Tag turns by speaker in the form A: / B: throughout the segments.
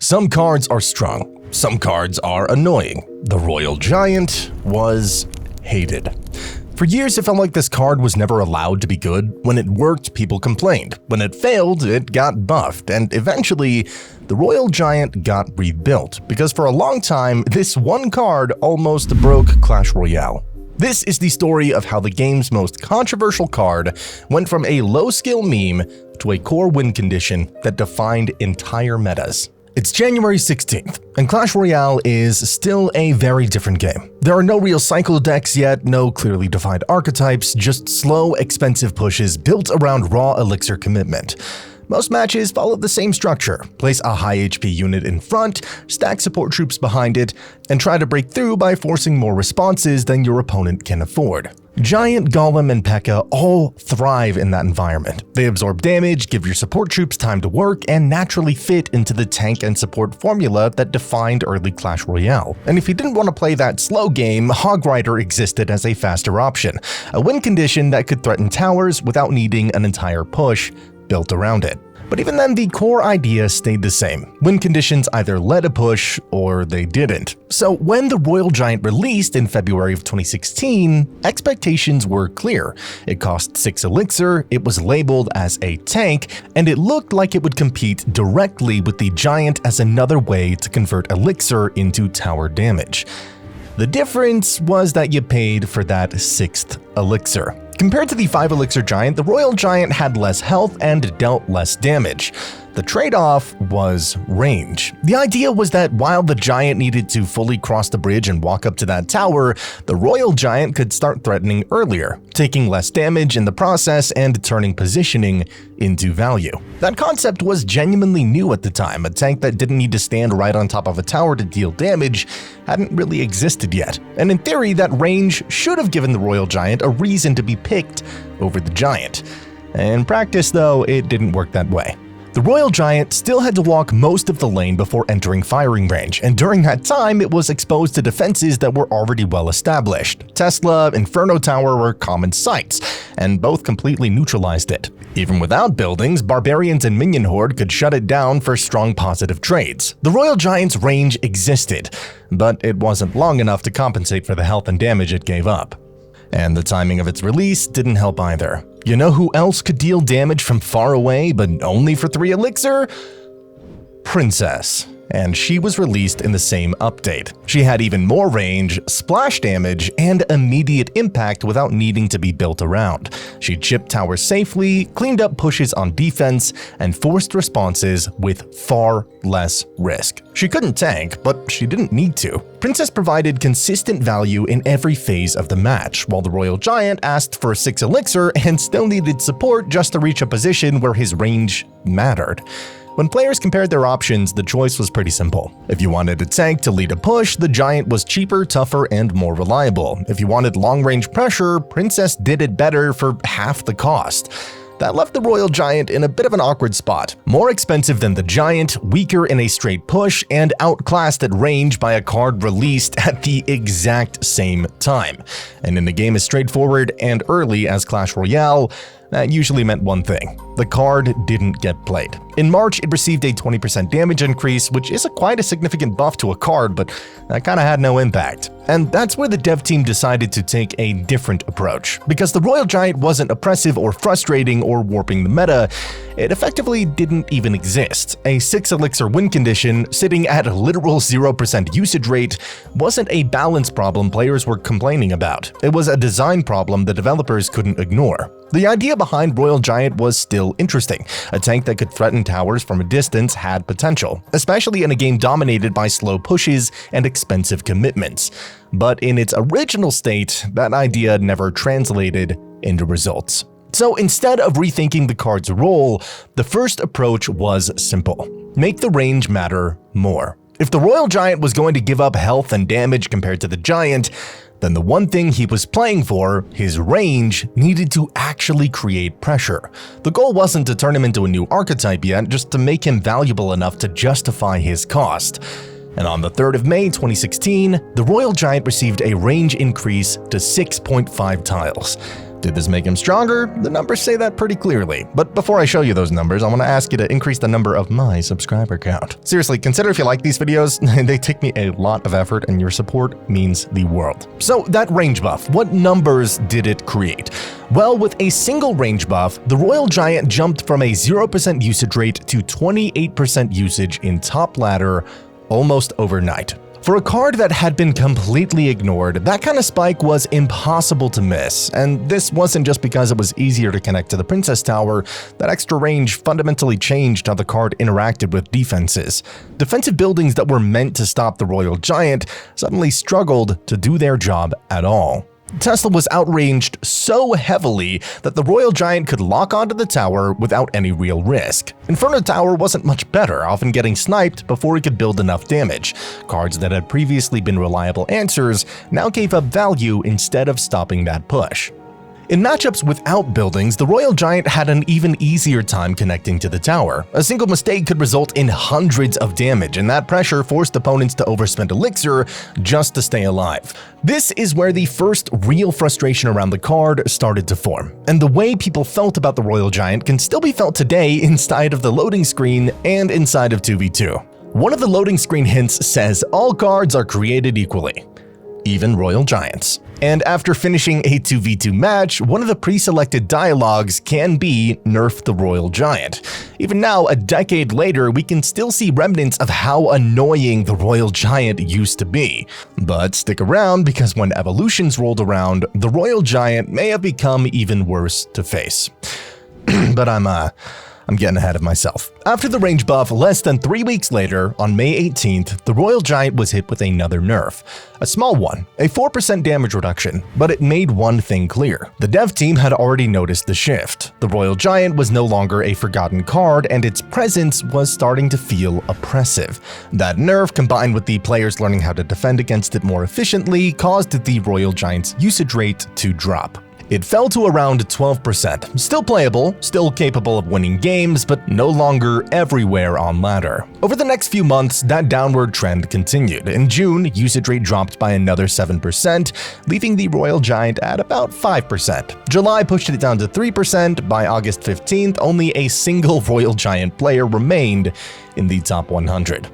A: Some cards are strong, some cards are annoying. The Royal Giant was hated. For years, it felt like this card was never allowed to be good. When it worked, people complained. When it failed, it got buffed, and eventually, the Royal Giant got rebuilt, because for a long time, this one card almost broke Clash Royale. This is the story of how the game's most controversial card went from a low-skill meme to a core win condition that defined entire metas. It's January 16th, and Clash Royale is still a very different game. There are no real cycle decks yet, no clearly defined archetypes, just slow, expensive pushes built around raw elixir commitment. Most matches follow the same structure: place a high HP unit in front, stack support troops behind it, and try to break through by forcing more responses than your opponent can afford. Giant, Golem, and P.E.K.K.A. all thrive in that environment. They absorb damage, give your support troops time to work, and naturally fit into the tank and support formula that defined early Clash Royale. And if you didn't want to play that slow game, Hog Rider existed as a faster option, a win condition that could threaten towers without needing an entire push built around it. But even then, the core idea stayed the same. Win conditions either led a push or they didn't. So when the Royal Giant released in February of 2016, expectations were clear. It cost 6 elixir, it was labeled as a tank, and it looked like it would compete directly with the Giant as another way to convert elixir into tower damage. The difference was that you paid for that 6th elixir. Compared to the 5 elixir Giant, the Royal Giant had less health and dealt less damage. The trade-off was range. The idea was that while the Giant needed to fully cross the bridge and walk up to that tower, the Royal Giant could start threatening earlier, taking less damage in the process and turning positioning into value. That concept was genuinely new at the time. A tank that didn't need to stand right on top of a tower to deal damage hadn't really existed yet. And in theory, that range should have given the Royal Giant a reason to be picked over the Giant. In practice, though, it didn't work that way. The Royal Giant still had to walk most of the lane before entering firing range, and during that time it was exposed to defenses that were already well established. Tesla, Inferno Tower were common sights, and both completely neutralized it. Even without buildings, Barbarians and Minion Horde could shut it down for strong positive trades. The Royal Giant's range existed, but it wasn't long enough to compensate for the health and damage it gave up. And the timing of its release didn't help either. You know who else could deal damage from far away, but only for 3 elixir? Princess. And she was released in the same update. She had even more range, splash damage, and immediate impact without needing to be built around. She chipped towers safely, cleaned up pushes on defense, and forced responses with far less risk. She couldn't tank, but she didn't need to. Princess provided consistent value in every phase of the match, while the Royal Giant asked for 6 elixir and still needed support just to reach a position where his range mattered. When players compared their options, the choice was pretty simple. If you wanted a tank to lead a push, the Giant was cheaper, tougher, and more reliable. If you wanted long-range pressure, Princess did it better for half the cost. That left the Royal Giant in a bit of an awkward spot. More expensive than the Giant, weaker in a straight push, and outclassed at range by a card released at the exact same time. And in a game as straightforward and early as Clash Royale, that usually meant one thing: the card didn't get played. In March, it received a 20% damage increase, which is quite a significant buff to a card, but that kinda had no impact. And that's where the dev team decided to take a different approach. Because the Royal Giant wasn't oppressive or frustrating or warping the meta, it effectively didn't even exist. A 6 elixir win condition, sitting at a literal 0% usage rate, wasn't a balance problem players were complaining about. It was a design problem the developers couldn't ignore. The idea behind Royal Giant was still interesting. A tank that could threaten towers from a distance had potential, especially in a game dominated by slow pushes and expensive commitments. But in its original state, that idea never translated into results. So instead of rethinking the card's role, the first approach was simple: make the range matter more. If the Royal Giant was going to give up health and damage compared to the Giant, then the one thing he was playing for, his range, needed to actually create pressure. The goal wasn't to turn him into a new archetype yet, just to make him valuable enough to justify his cost. And on the 3rd of May 2016, the Royal Giant received a range increase to 6.5 tiles. Did this make him stronger? The numbers say that pretty clearly. But before I show you those numbers, I want to ask you to increase the number of my subscriber count. Seriously, consider if you like these videos. They take me a lot of effort, and your support means the world. So that range buff, what numbers did it create? Well, with a single range buff, the Royal Giant jumped from a 0% usage rate to 28% usage in top ladder almost overnight. For a card that had been completely ignored, that kind of spike was impossible to miss, and this wasn't just because it was easier to connect to the Princess Tower. That extra range fundamentally changed how the card interacted with defenses. Defensive buildings that were meant to stop the Royal Giant suddenly struggled to do their job at all. Tesla was outranged so heavily that the Royal Giant could lock onto the tower without any real risk. Inferno Tower wasn't much better, often getting sniped before he could build enough damage. Cards that had previously been reliable answers now gave up value instead of stopping that push. In matchups without buildings, the Royal Giant had an even easier time connecting to the tower. A single mistake could result in hundreds of damage, and that pressure forced opponents to overspend elixir just to stay alive. This is where the first real frustration around the card started to form, and the way people felt about the Royal Giant can still be felt today inside of the loading screen and inside of 2v2. One of the loading screen hints says all cards are created equally, even Royal Giants. And after finishing a 2v2 match, one of the pre-selected dialogues can be "Nerf the Royal Giant." Even now, a decade later, we can still see remnants of how annoying the Royal Giant used to be. But stick around, because when evolutions rolled around, the Royal Giant may have become even worse to face. But I'm getting ahead of myself. After the range buff, less than 3 weeks later, on May 18th, the Royal Giant was hit with another nerf. A small one, a 4% damage reduction, but it made one thing clear. The dev team had already noticed the shift. The Royal Giant was no longer a forgotten card, and its presence was starting to feel oppressive. That nerf, combined with the players learning how to defend against it more efficiently, caused the Royal Giant's usage rate to drop. It fell to around 12%, still playable, still capable of winning games, but no longer everywhere on ladder. Over the next few months, that downward trend continued. In June, usage rate dropped by another 7%, leaving the Royal Giant at about 5%. July pushed it down to 3%. By August 15th, only a single Royal Giant player remained in the top 100.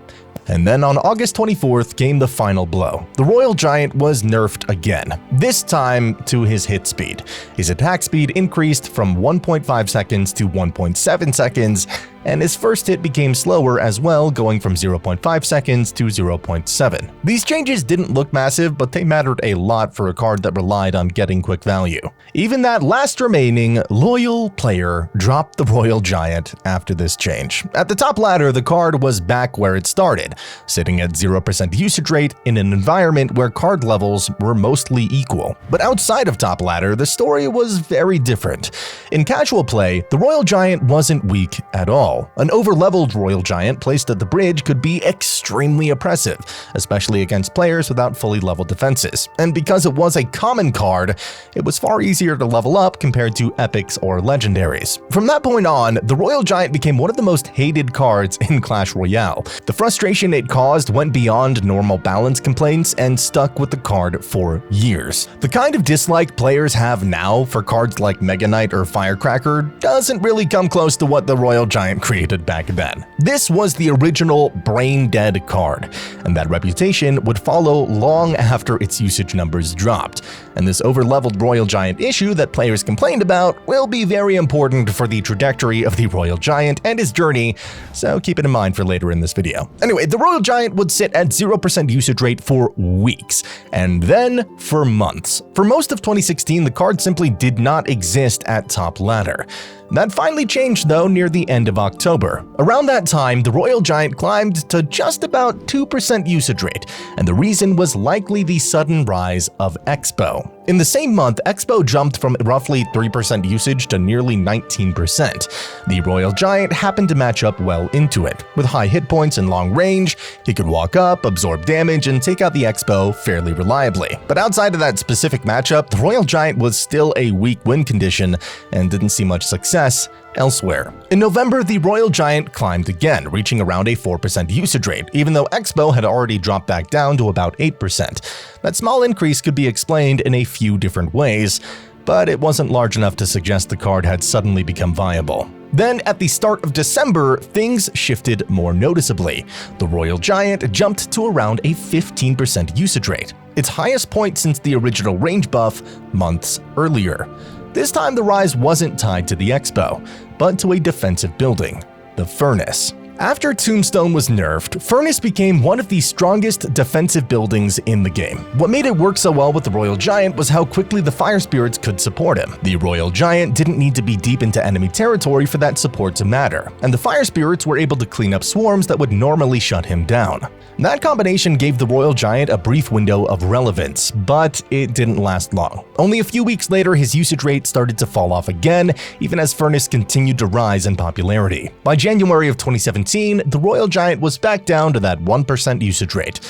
A: And then on August 24th came the final blow. The Royal Giant was nerfed again, this time to his hit speed. His attack speed increased from 1.5 seconds to 1.7 seconds, and his first hit became slower as well, going from 0.5 seconds to 0.7. These changes didn't look massive, but they mattered a lot for a card that relied on getting quick value. Even that last remaining loyal player dropped the Royal Giant after this change. At the top ladder, the card was back where it started, sitting at 0% usage rate in an environment where card levels were mostly equal. But outside of top ladder, the story was very different. In casual play, the Royal Giant wasn't weak at all. An over-leveled Royal Giant placed at the bridge could be extremely oppressive, especially against players without fully leveled defenses. And because it was a common card, it was far easier to level up compared to epics or legendaries. From that point on, the Royal Giant became one of the most hated cards in Clash Royale. The frustration it caused went beyond normal balance complaints and stuck with the card for years. The kind of dislike players have now for cards like Mega Knight or Firecracker doesn't really come close to what the Royal Giant created back then. This was the original brain-dead card, and that reputation would follow long after its usage numbers dropped. And this over-leveled Royal Giant issue that players complained about will be very important for the trajectory of the Royal Giant and his journey, so keep it in mind for later in this video. Anyway, the Royal Giant would sit at 0% usage rate for weeks, and then for months. For most of 2016, the card simply did not exist at top ladder. That finally changed though near the end of October. Around that time, the Royal Giant climbed to just about 2% usage rate, and the reason was likely the sudden rise of Expo. In the same month, Expo jumped from roughly 3% usage to nearly 19%. The Royal Giant happened to match up well into it. With high hit points and long range, he could walk up, absorb damage, and take out the Expo fairly reliably. But outside of that specific matchup, the Royal Giant was still a weak win condition and didn't see much success elsewhere. In November, the Royal Giant climbed again, reaching around a 4% usage rate, even though Expo had already dropped back down to about 8%. That small increase could be explained in a few different ways. but it wasn't large enough to suggest the card had suddenly become viable. Then, at the start of December, things shifted more noticeably. The Royal Giant jumped to around a 15% usage rate, its highest point since the original range buff months earlier. This time the rise wasn't tied to the Expo, but to a defensive building, the Furnace. After Tombstone was nerfed, Furnace became one of the strongest defensive buildings in the game. What made it work so well with the Royal Giant was how quickly the Fire Spirits could support him. The Royal Giant didn't need to be deep into enemy territory for that support to matter, and the Fire Spirits were able to clean up swarms that would normally shut him down. That combination gave the Royal Giant a brief window of relevance, but it didn't last long. Only a few weeks later, his usage rate started to fall off again, even as Furnace continued to rise in popularity. By January of 2017, the Royal Giant was back down to that 1% usage rate.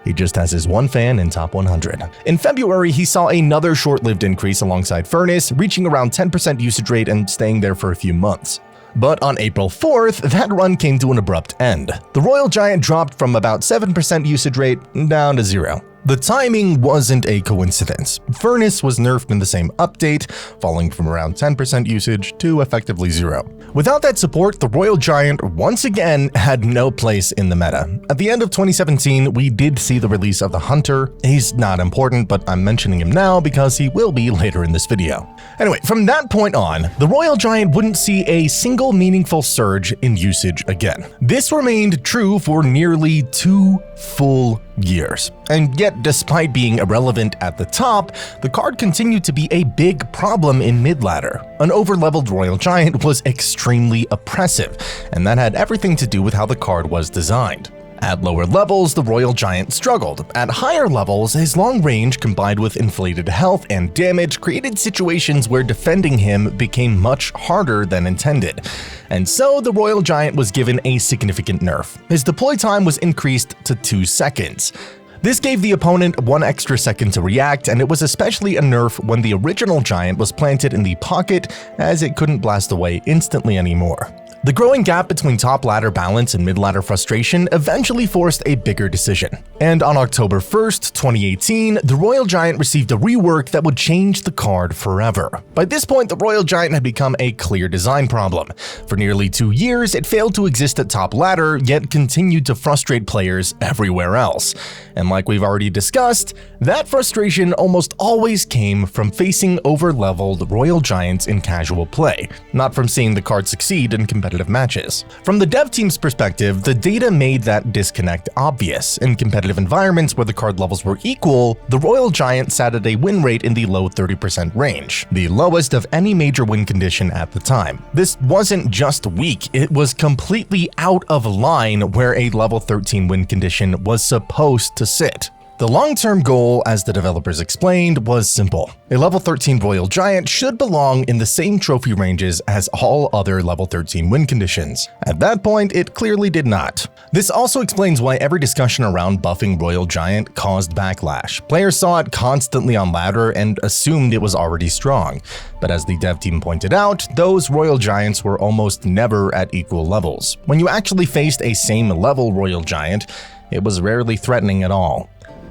A: He just has his one fan in top 100. In February, he saw another short-lived increase alongside Furnace, reaching around 10% usage rate and staying there for a few months. But on April 4th, that run came to an abrupt end. The Royal Giant dropped from about 7% usage rate down to 0. The timing wasn't a coincidence. Furnace was nerfed in the same update, falling from around 10% usage to effectively 0. Without that support, the Royal Giant once again had no place in the meta. At the end of 2017, we did see the release of the Hunter. He's not important, but I'm mentioning him now because he will be later in this video. Anyway, from that point on, the Royal Giant wouldn't see a single meaningful surge in usage again. This remained true for nearly 2 full years. And yet, despite being irrelevant at the top, the card continued to be a big problem in Midladder. An overleveled Royal Giant was extremely oppressive, and that had everything to do with how the card was designed. At lower levels, the Royal Giant struggled. At higher levels, his long range combined with inflated health and damage created situations where defending him became much harder than intended. And so the Royal Giant was given a significant nerf. His deploy time was increased to 2 seconds. This gave the opponent 1 extra second to react, and it was especially a nerf when the original Giant was planted in the pocket, as it couldn't blast away instantly anymore. The growing gap between top ladder balance and mid-ladder frustration eventually forced a bigger decision. And on October 1st, 2018, the Royal Giant received a rework that would change the card forever. By this point, the Royal Giant had become a clear design problem. For nearly 2 years, it failed to exist at top ladder, yet continued to frustrate players everywhere else. And like we've already discussed, that frustration almost always came from facing over-leveled Royal Giants in casual play, not from seeing the card succeed in competitive matches. From the dev team's perspective, the data made that disconnect obvious. In competitive environments where the card levels were equal, the Royal Giant sat at a win rate in the low 30% range, the lowest of any major win condition at the time. This wasn't just weak, it was completely out of line where a level 13 win condition was supposed to sit. The long-term goal, as the developers explained, was simple. A level 13 Royal Giant should belong in the same trophy ranges as all other level 13 win conditions. At that point, it clearly did not. This also explains why every discussion around buffing Royal Giant caused backlash. Players saw it constantly on ladder and assumed it was already strong. But as the dev team pointed out, those Royal Giants were almost never at equal levels. When you actually faced a same level Royal Giant, it was rarely threatening at all.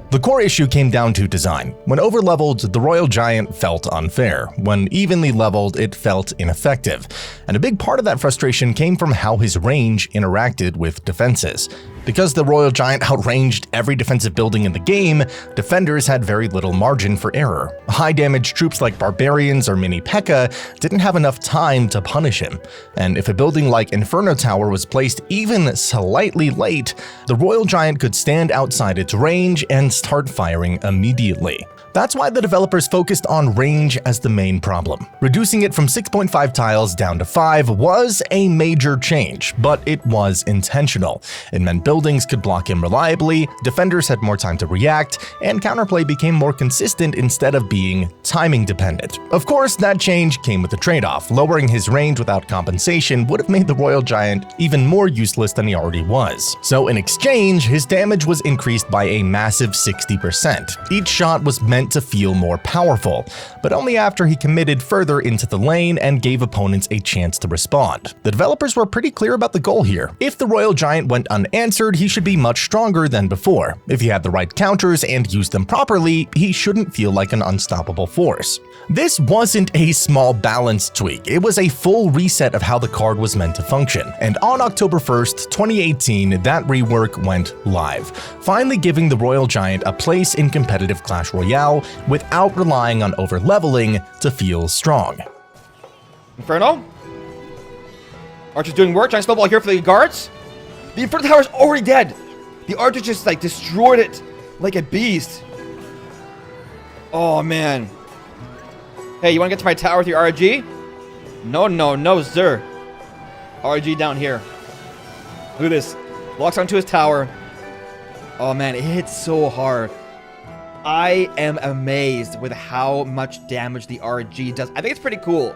A: The core issue came down to design. When overleveled, the Royal Giant felt unfair. When evenly leveled, it felt ineffective. And a big part of that frustration came from how his range interacted with defenses. Because the Royal Giant outranged every defensive building in the game, defenders had very little margin for error. High-damage troops like Barbarians or Mini P.E.K.K.A. didn't have enough time to punish him. And if a building like Inferno Tower was placed even slightly late, the Royal Giant could stand outside its range and start firing immediately. That's why the developers focused on range as the main problem. Reducing it from 6.5 tiles down to 5 was a major change, but it was intentional. It meant buildings could block him reliably, defenders had more time to react, and counterplay became more consistent instead of being timing dependent. Of course, that change came with a trade-off. Lowering his range without compensation would have made the Royal Giant even more useless than he already was. So in exchange, his damage was increased by a massive 60%. Each shot was meant to feel more powerful, but only after he committed further into the lane and gave opponents a chance to respond. The developers were pretty clear about the goal here. If the Royal Giant went unanswered, answered he should be much stronger than before. If he had the right counters and used them properly, he shouldn't feel like an unstoppable force. This wasn't a small balance tweak, it was a full reset of how the card was meant to function, and on October 1st, 2018, that rework went live, finally giving the Royal Giant a place in competitive Clash Royale without relying on over-leveling to feel strong.
B: Inferno? Archer's doing work, giant snowball here for the guards. The Inferno Tower's already dead. The Archer just like destroyed it like a beast. Oh man. Hey, you wanna get to my tower with your RG? No, sir. RG down here. Look at this. Locks onto his tower. Oh man, it hits so hard. I am amazed with how much damage the RG does. I think it's pretty cool.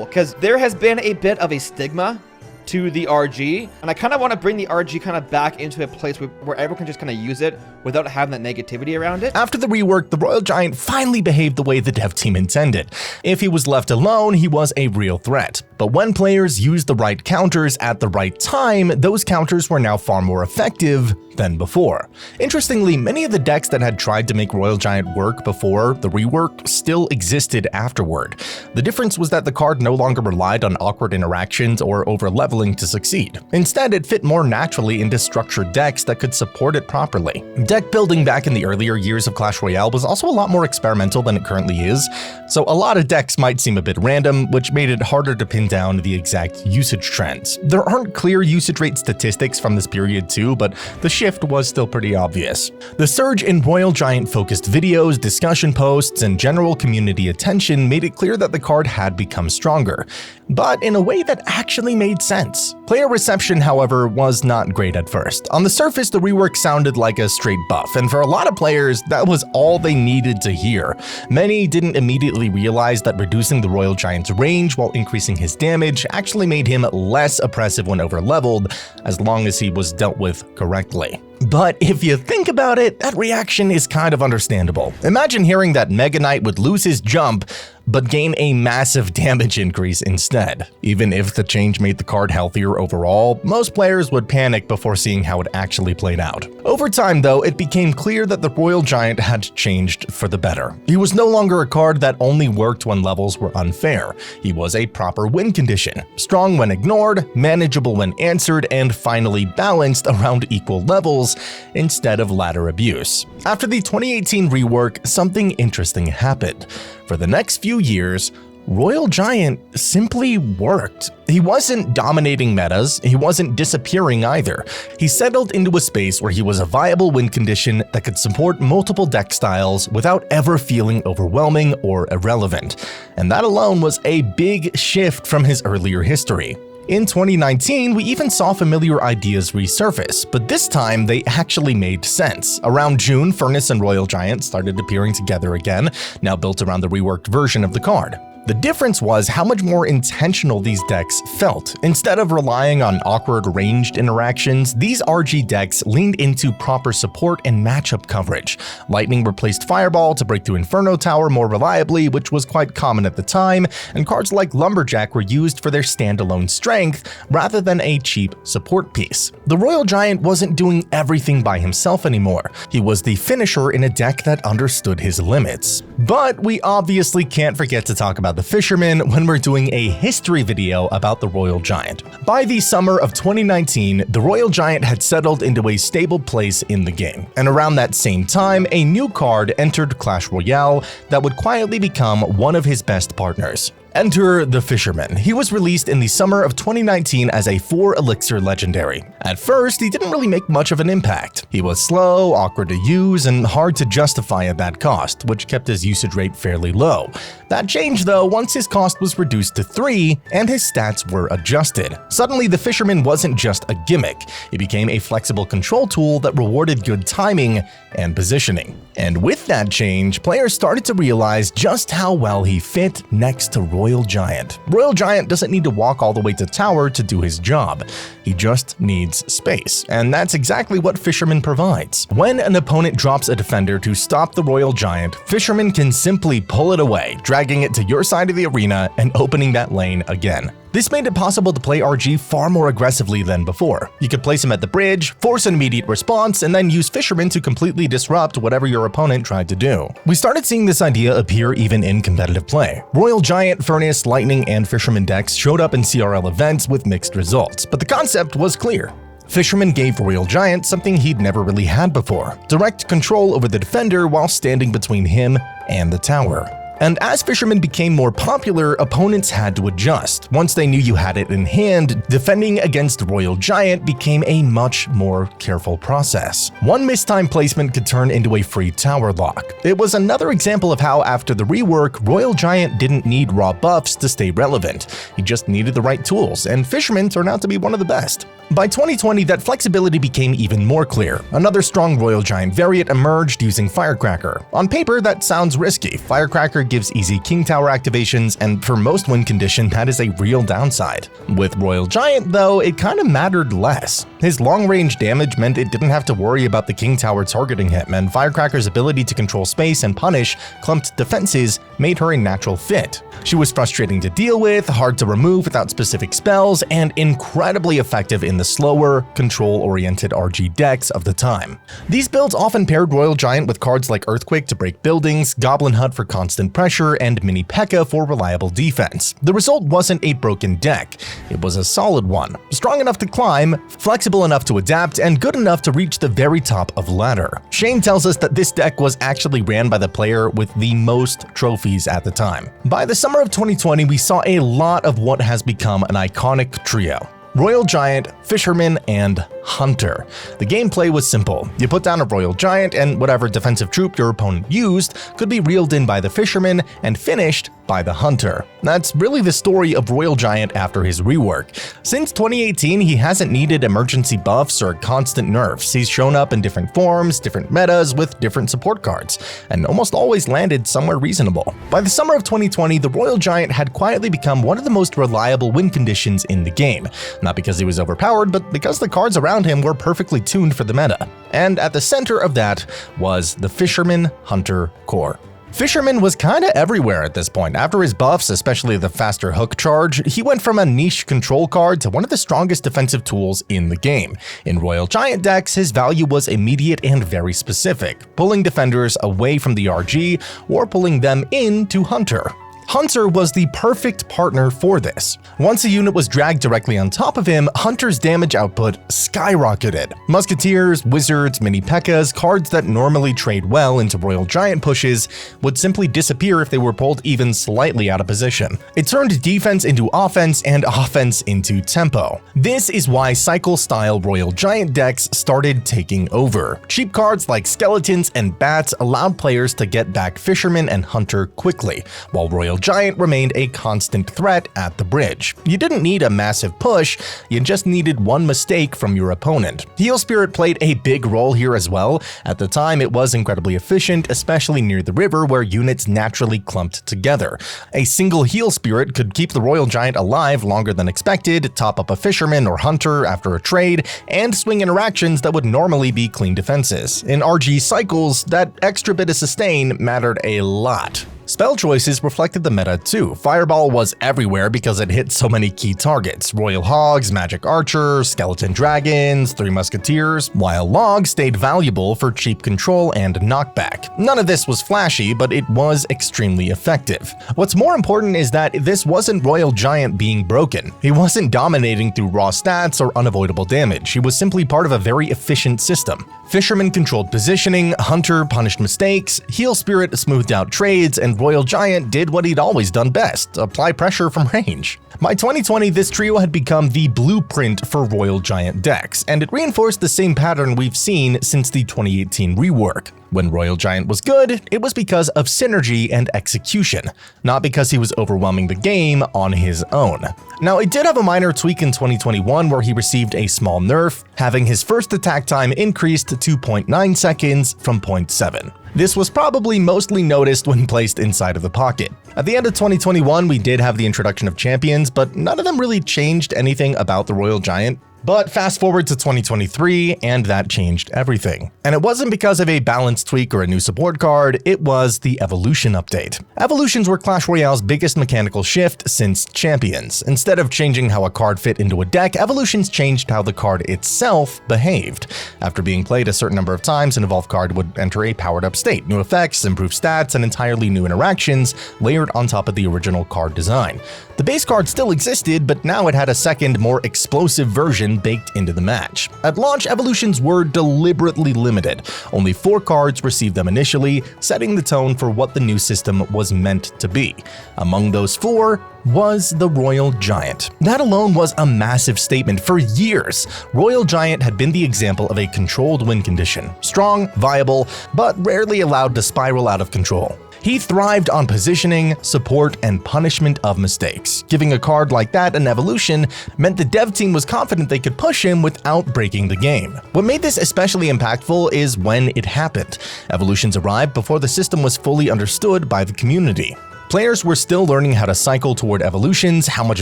B: Because there has been a bit of a stigma to the RG, and I kind of want to bring the RG kind of back into a place where everyone can just kind of use it without having that negativity around it.
A: After the rework, the Royal Giant finally behaved the way the dev team intended. If he was left alone, he was a real threat. But when players used the right counters at the right time, those counters were now far more effective than before. Interestingly, many of the decks that had tried to make Royal Giant work before the rework still existed afterward. The difference was that the card no longer relied on awkward interactions or over-leveling to succeed. Instead, it fit more naturally into structured decks that could support it properly. Deck building back in the earlier years of Clash Royale was also a lot more experimental than it currently is, so a lot of decks might seem a bit random, which made it harder to pin down the exact usage trends. There aren't clear usage rate statistics from this period too, but the shift was still pretty obvious. The surge in Royal Giant focused videos, discussion posts, and general community attention made it clear that the card had become stronger, but in a way that actually made sense. Player reception, however, was not great at first. On the surface, the rework sounded like a straight buff, and for a lot of players, that was all they needed to hear. Many didn't immediately realize that reducing the Royal Giant's range while increasing his damage actually made him less oppressive when overleveled, as long as he was dealt with correctly. But if you think about it, that reaction is kind of understandable. Imagine hearing that Mega Knight would lose his jump, but gain a massive damage increase instead. Even if the change made the card healthier overall, most players would panic before seeing how it actually played out. Over time though, it became clear that the Royal Giant had changed for the better. He was no longer a card that only worked when levels were unfair. He was a proper win condition, strong when ignored, manageable when answered, and finally balanced around equal levels instead of ladder abuse. After the 2018 rework, something interesting happened. For the next few years, Royal Giant simply worked. He wasn't dominating metas, he wasn't disappearing either. He settled into a space where he was a viable win condition that could support multiple deck styles without ever feeling overwhelming or irrelevant. And that alone was a big shift from his earlier history. In 2019, we even saw familiar ideas resurface, but this time they actually made sense. Around June, Furnace and Royal Giant started appearing together again, now built around the reworked version of the card. The difference was how much more intentional these decks felt. Instead of relying on awkward ranged interactions, these RG decks leaned into proper support and matchup coverage. Lightning replaced Fireball to break through Inferno Tower more reliably, which was quite common at the time, and cards like Lumberjack were used for their standalone strength rather than a cheap support piece. The Royal Giant wasn't doing everything by himself anymore. He was the finisher in a deck that understood his limits. But we obviously can't forget to talk about the Fisherman when we're doing a history video about the Royal Giant. By the summer of 2019, the Royal Giant had settled into a stable place in the game, and around that same time, a new card entered Clash Royale that would quietly become one of his best partners. Enter the Fisherman. He was released in the summer of 2019 as a 4-elixir legendary. At first, he didn't really make much of an impact. He was slow, awkward to use, and hard to justify at that cost, which kept his usage rate fairly low. That changed though once his cost was reduced to 3 and his stats were adjusted. Suddenly, the Fisherman wasn't just a gimmick. It became a flexible control tool that rewarded good timing and positioning. And with that change, players started to realize just how well he fit next to Royal Giant. Royal Giant doesn't need to walk all the way to tower to do his job. He just needs space, and that's exactly what Fisherman provides. When an opponent drops a defender to stop the Royal Giant, Fisherman can simply pull it away, dragging it to your side of the arena and opening that lane again. This made it possible to play RG far more aggressively than before. You could place him at the bridge, force an immediate response, and then use fisherman to completely disrupt whatever your opponent tried to do. We started seeing this idea appear even in competitive play. Royal Giant, Furnace, Lightning, and Fisherman decks showed up in CRL events with mixed results, but the concept was clear. Fisherman gave Royal Giant something he'd never really had before: direct control over the defender while standing between him and the tower. And as Fisherman became more popular, opponents had to adjust. Once they knew you had it in hand, defending against Royal Giant became a much more careful process. One mistimed placement could turn into a free tower lock. It was another example of how, after the rework, Royal Giant didn't need raw buffs to stay relevant. He just needed the right tools, and Fisherman turned out to be one of the best. By 2020, that flexibility became even more clear. Another strong Royal Giant variant emerged using Firecracker. On paper, that sounds risky. Firecracker gives easy King Tower activations, and for most win condition, that is a real downside. With Royal Giant, though, it kinda mattered less. His long-range damage meant it didn't have to worry about the King Tower targeting him, and Firecracker's ability to control space and punish clumped defenses made her a natural fit. She was frustrating to deal with, hard to remove without specific spells, and incredibly effective in the slower, control-oriented RG decks of the time. These builds often paired Royal Giant with cards like Earthquake to break buildings, Goblin Hut for constant pressure, and Mini P.E.K.K.A. for reliable defense. The result wasn't a broken deck, it was a solid one, strong enough to climb, flexible enough to adapt, and good enough to reach the very top of ladder. Shane tells us that this deck was actually ran by the player with the most trophies at the time. By the summer of 2020, we saw a lot of what has become an iconic trio: Royal Giant, Fisherman, and Hunter. The gameplay was simple. You put down a Royal Giant, and whatever defensive troop your opponent used could be reeled in by the Fisherman and finished by the Hunter. That's really the story of Royal Giant after his rework. Since 2018, he hasn't needed emergency buffs or constant nerfs. He's shown up in different forms, different metas, with different support cards, and almost always landed somewhere reasonable. By the summer of 2020, the Royal Giant had quietly become one of the most reliable win conditions in the game. Not because he was overpowered, but because the cards around him were perfectly tuned for the meta. And at the center of that was the Fisherman Hunter core. Fisherman was kinda everywhere at this point. After his buffs, especially the faster hook charge, he went from a niche control card to one of the strongest defensive tools in the game. In Royal Giant decks, his value was immediate and very specific, pulling defenders away from the RG or pulling them into Hunter. Hunter was the perfect partner for this. Once a unit was dragged directly on top of him, Hunter's damage output skyrocketed. Musketeers, Wizards, Mini P.E.K.K.A.s, cards that normally trade well into Royal Giant pushes, would simply disappear if they were pulled even slightly out of position. It turned defense into offense and offense into tempo. This is why cycle-style Royal Giant decks started taking over. Cheap cards like Skeletons and Bats allowed players to get back Fisherman and Hunter quickly, while Royal Giant remained a constant threat at the bridge. You didn't need a massive push, you just needed one mistake from your opponent. Heal Spirit played a big role here as well. At the time, it was incredibly efficient, especially near the river where units naturally clumped together. A single Heal Spirit could keep the Royal Giant alive longer than expected, top up a Fisherman or Hunter after a trade, and swing interactions that would normally be clean defenses. In RG cycles, that extra bit of sustain mattered a lot. Spell choices reflected the meta too. Fireball was everywhere because it hit so many key targets: Royal Hogs, Magic Archer, Skeleton Dragons, Three Musketeers, while Log stayed valuable for cheap control and knockback. None of this was flashy, but it was extremely effective. What's more important is that this wasn't Royal Giant being broken. He wasn't dominating through raw stats or unavoidable damage. He was simply part of a very efficient system. Fisherman controlled positioning, Hunter punished mistakes, Heal Spirit smoothed out trades, and Royal Giant did what he'd always done best: apply pressure from range. By 2020, this trio had become the blueprint for Royal Giant decks, and it reinforced the same pattern we've seen since the 2018 rework. When Royal Giant was good, it was because of synergy and execution, not because he was overwhelming the game on his own. Now, it did have a minor tweak in 2021 where he received a small nerf, having his first attack time increased to 2.9 seconds from 0.7. This was probably mostly noticed when placed inside of the pocket. At the end of 2021, we did have the introduction of champions, but none of them really changed anything about the Royal Giant. But fast forward to 2023, and that changed everything. And it wasn't because of a balance tweak or a new support card, it was the Evolution update. Evolutions were Clash Royale's biggest mechanical shift since Champions. Instead of changing how a card fit into a deck, Evolutions changed how the card itself behaved. After being played a certain number of times, an evolved card would enter a powered-up state. New effects, improved stats, and entirely new interactions layered on top of the original card design. The base card still existed, but now it had a second, more explosive version baked into the match. At launch, Evolutions were deliberately limited. Only 4 cards received them initially, setting the tone for what the new system was meant to be. Among those 4 was the Royal Giant. That alone was a massive statement. For years, Royal Giant had been the example of a controlled win condition. Strong, viable, but rarely allowed to spiral out of control. He thrived on positioning, support, and punishment of mistakes. Giving a card like that an evolution meant the dev team was confident they could push him without breaking the game. What made this especially impactful is when it happened. Evolutions arrived before the system was fully understood by the community. Players were still learning how to cycle toward evolutions, how much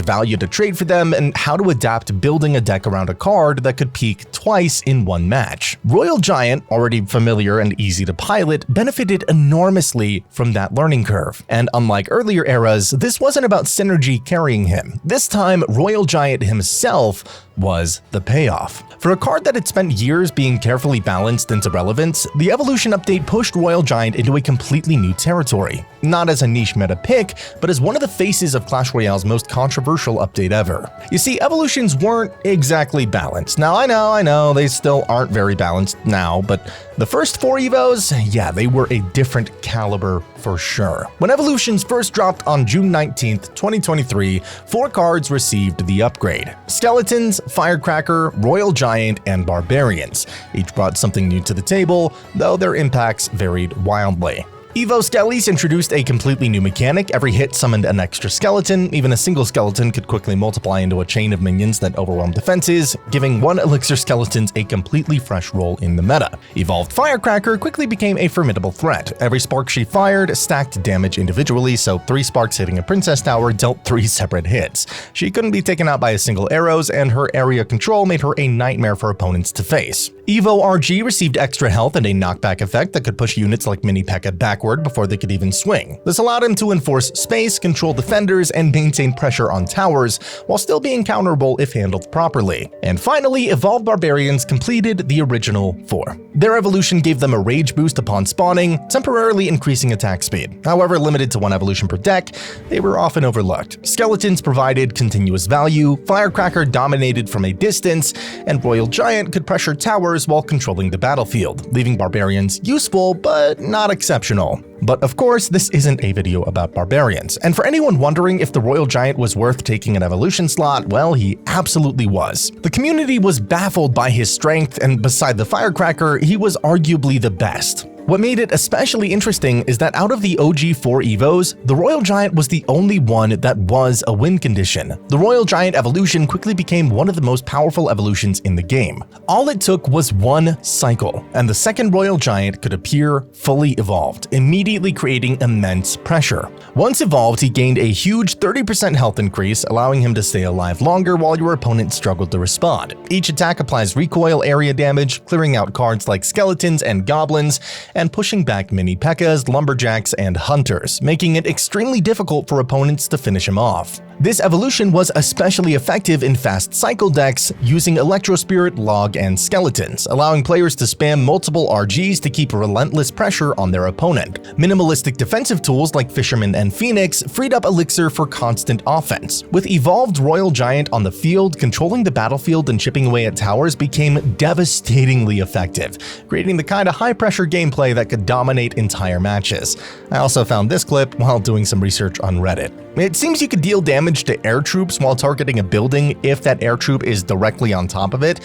A: value to trade for them, and how to adapt building a deck around a card that could peak twice in one match. Royal Giant, already familiar and easy to pilot, benefited enormously from that learning curve. And unlike earlier eras, this wasn't about synergy carrying him. This time, Royal Giant himself was the payoff. For a card that had spent years being carefully balanced into relevance, the Evolution update pushed Royal Giant into a completely new territory. Not as a niche meta pick, but as one of the faces of Clash Royale's most controversial update ever. You see, Evolutions weren't exactly balanced. Now I know, they still aren't very balanced now, but the first 4 Evos, yeah, they were a different caliber for sure. When Evolutions first dropped on June 19th, 2023, 4 cards received the upgrade: Skeletons, Firecracker, Royal Giant, and Barbarians. Each brought something new to the table, though their impacts varied wildly. Evo Skellies introduced a completely new mechanic. Every hit summoned an extra skeleton. Even a single skeleton could quickly multiply into a chain of minions that overwhelmed defenses, giving one elixir skeletons a completely fresh role in the meta. Evolved Firecracker quickly became a formidable threat. Every spark she fired stacked damage individually, so 3 sparks hitting a princess tower dealt 3 separate hits. She couldn't be taken out by a single arrows, and her area control made her a nightmare for opponents to face. Evo RG received extra health and a knockback effect that could push units like Mini P.E.K.K.A backward before they could even swing. This allowed him to enforce space, control defenders, and maintain pressure on towers, while still being counterable if handled properly. And finally, Evolved Barbarians completed the original 4. Their evolution gave them a rage boost upon spawning, temporarily increasing attack speed. However, limited to 1 evolution per deck, they were often overlooked. Skeletons provided continuous value, Firecracker dominated from a distance, and Royal Giant could pressure towers while controlling the battlefield, leaving Barbarians useful but not exceptional. But of course, this isn't a video about Barbarians, and for anyone wondering if the Royal Giant was worth taking an evolution slot, well, he absolutely was. The community was baffled by his strength, and beside the Firecracker, he was arguably the best. What made it especially interesting is that out of the OG 4 Evos, the Royal Giant was the only one that was a win condition. The Royal Giant evolution quickly became one of the most powerful evolutions in the game. All it took was 1 cycle, and the second Royal Giant could appear fully evolved, immediately creating immense pressure. Once evolved, he gained a huge 30% health increase, allowing him to stay alive longer while your opponent struggled to respond. Each attack applies recoil area damage, clearing out cards like Skeletons and Goblins, and pushing back Mini P.E.K.K.A s, Lumberjacks, and Hunters, making it extremely difficult for opponents to finish him off. This evolution was especially effective in fast cycle decks using Electro Spirit, Log, and Skeletons, allowing players to spam multiple RGs to keep relentless pressure on their opponent. Minimalistic defensive tools like Fisherman and Phoenix freed up Elixir for constant offense. With evolved Royal Giant on the field, controlling the battlefield and chipping away at towers became devastatingly effective, creating the kind of high-pressure gameplay that could dominate entire matches. I also found this clip while doing some research on Reddit. It seems you could deal damage to air troops while targeting a building if that air troop is directly on top of it.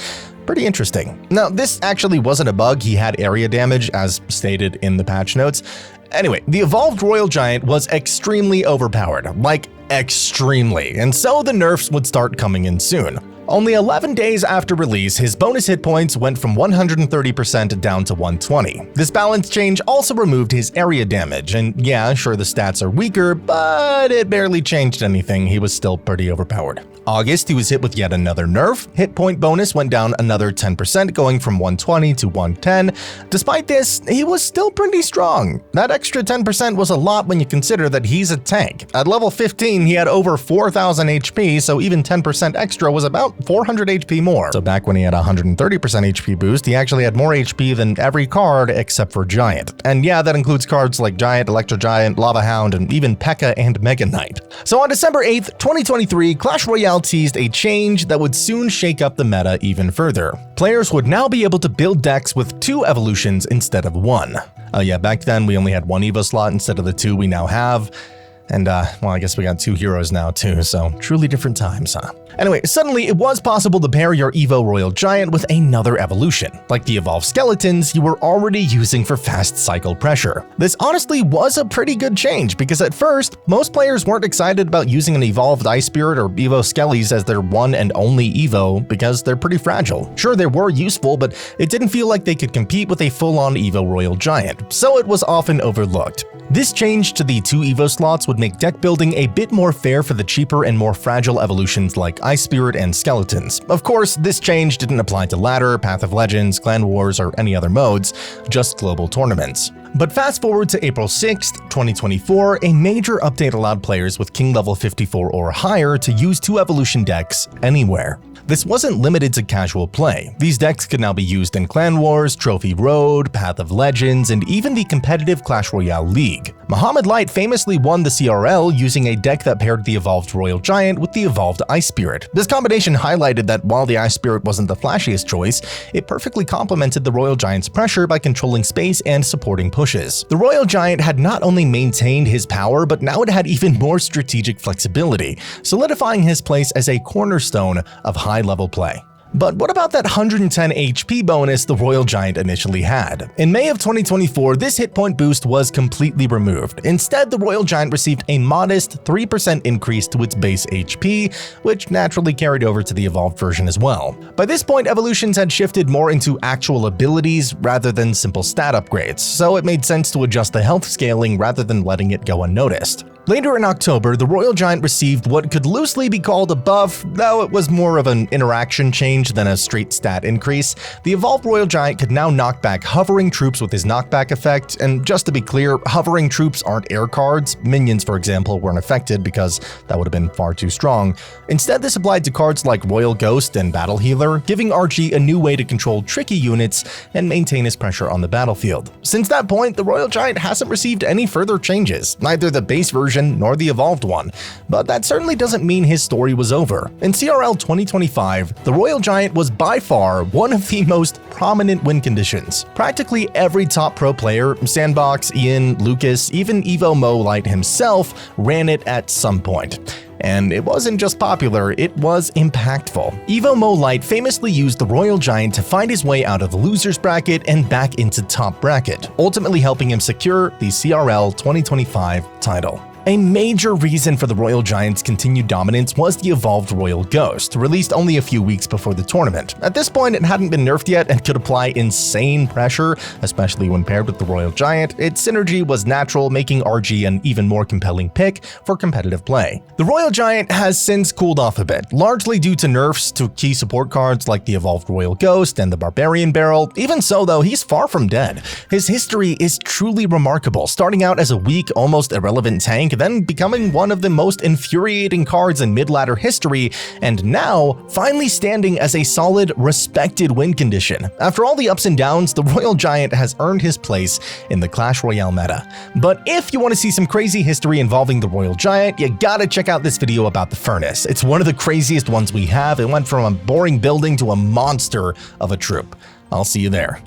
A: Pretty interesting. Now, this actually wasn't a bug, he had area damage as stated in the patch notes. Anyway, the evolved Royal Giant was extremely overpowered, like extremely, and so the nerfs would start coming in soon. Only 11 days after release, his bonus hit points went from 130% down to 120. This balance change also removed his area damage, and yeah, sure the stats are weaker, but it barely changed anything. He was still pretty overpowered. August, he was hit with yet another nerf. Hit point bonus went down another 10%, going from 120 to 110. Despite this, he was still pretty strong. That extra 10% was a lot when you consider that he's a tank. At level 15, he had over 4,000 HP, so even 10% extra was about 400 HP more. So back when he had 130% HP boost, he actually had more HP than every card except for Giant. And yeah, that includes cards like Giant, Electro Giant, Lava Hound, and even P.E.K.K.A. and Mega Knight. So on December 8th, 2023, Clash Royale teased a change that would soon shake up the meta even further. Players would now be able to build decks with 2 evolutions instead of 1. Yeah, back then we only had 1 Evo slot instead of the 2 we now have. And, well, I guess we got 2 heroes now too, so truly different times, huh? Anyway, suddenly it was possible to pair your Evo Royal Giant with another evolution, like the evolved skeletons you were already using for fast cycle pressure. This honestly was a pretty good change, because at first, most players weren't excited about using an evolved Ice Spirit or Evo Skellies as their one and only Evo, because they're pretty fragile. Sure, they were useful, but it didn't feel like they could compete with a full-on Evo Royal Giant, so it was often overlooked. This change to the 2 Evo slots would make deck building a bit more fair for the cheaper and more fragile evolutions like Ice Spirit and Skeletons. Of course, this change didn't apply to Ladder, Path of Legends, Clan Wars, or any other modes, just global tournaments. But fast forward to April 6th, 2024, a major update allowed players with King level 54 or higher to use 2 evolution decks anywhere. This wasn't limited to casual play. These decks could now be used in Clan Wars, Trophy Road, Path of Legends, and even the competitive Clash Royale League. Muhammad Light famously won the CRL using a deck that paired the evolved Royal Giant with the evolved Ice Spirit. This combination highlighted that while the Ice Spirit wasn't the flashiest choice, it perfectly complemented the Royal Giant's pressure by controlling space and supporting pushes. The Royal Giant had not only maintained his power, but now it had even more strategic flexibility, solidifying his place as a cornerstone of high-level play. But what about that 110 HP bonus the Royal Giant initially had? In May of 2024, this hit point boost was completely removed. Instead, the Royal Giant received a modest 3% increase to its base HP, which naturally carried over to the evolved version as well. By this point, evolutions had shifted more into actual abilities rather than simple stat upgrades, so it made sense to adjust the health scaling rather than letting it go unnoticed. Later in October, the Royal Giant received what could loosely be called a buff, though it was more of an interaction change than a straight stat increase. The evolved Royal Giant could now knock back hovering troops with his knockback effect, and just to be clear, hovering troops aren't air cards. Minions, for example, weren't affected because that would have been far too strong. Instead, this applied to cards like Royal Ghost and Battle Healer, giving RG a new way to control tricky units and maintain his pressure on the battlefield. Since that point, the Royal Giant hasn't received any further changes, neither the base version nor the evolved one, but that certainly doesn't mean his story was over. In CRL 2025, the Royal Giant was by far one of the most prominent win conditions. Practically every top pro player, Sandbox, Ian, Lucas, even Evo Mo Light himself, ran it at some point. And it wasn't just popular, it was impactful. Evo Mo Light famously used the Royal Giant to find his way out of the loser's bracket and back into top bracket, ultimately helping him secure the CRL 2025 title. A major reason for the Royal Giant's continued dominance was the evolved Royal Ghost, released only a few weeks before the tournament. At this point, it hadn't been nerfed yet and could apply insane pressure, especially when paired with the Royal Giant. Its synergy was natural, making RG an even more compelling pick for competitive play. The Royal Giant has since cooled off a bit, largely due to nerfs to key support cards like the evolved Royal Ghost and the Barbarian Barrel. Even so, though, he's far from dead. His history is truly remarkable, starting out as a weak, almost irrelevant tank, then becoming one of the most infuriating cards in mid-ladder history, and now finally standing as a solid, respected win condition. After all the ups and downs, the Royal Giant has earned his place in the Clash Royale meta. But if you want to see some crazy history involving the Royal Giant, you gotta check out this video about the Furnace. It's one of the craziest ones we have. It went from a boring building to a monster of a troop. I'll see you there.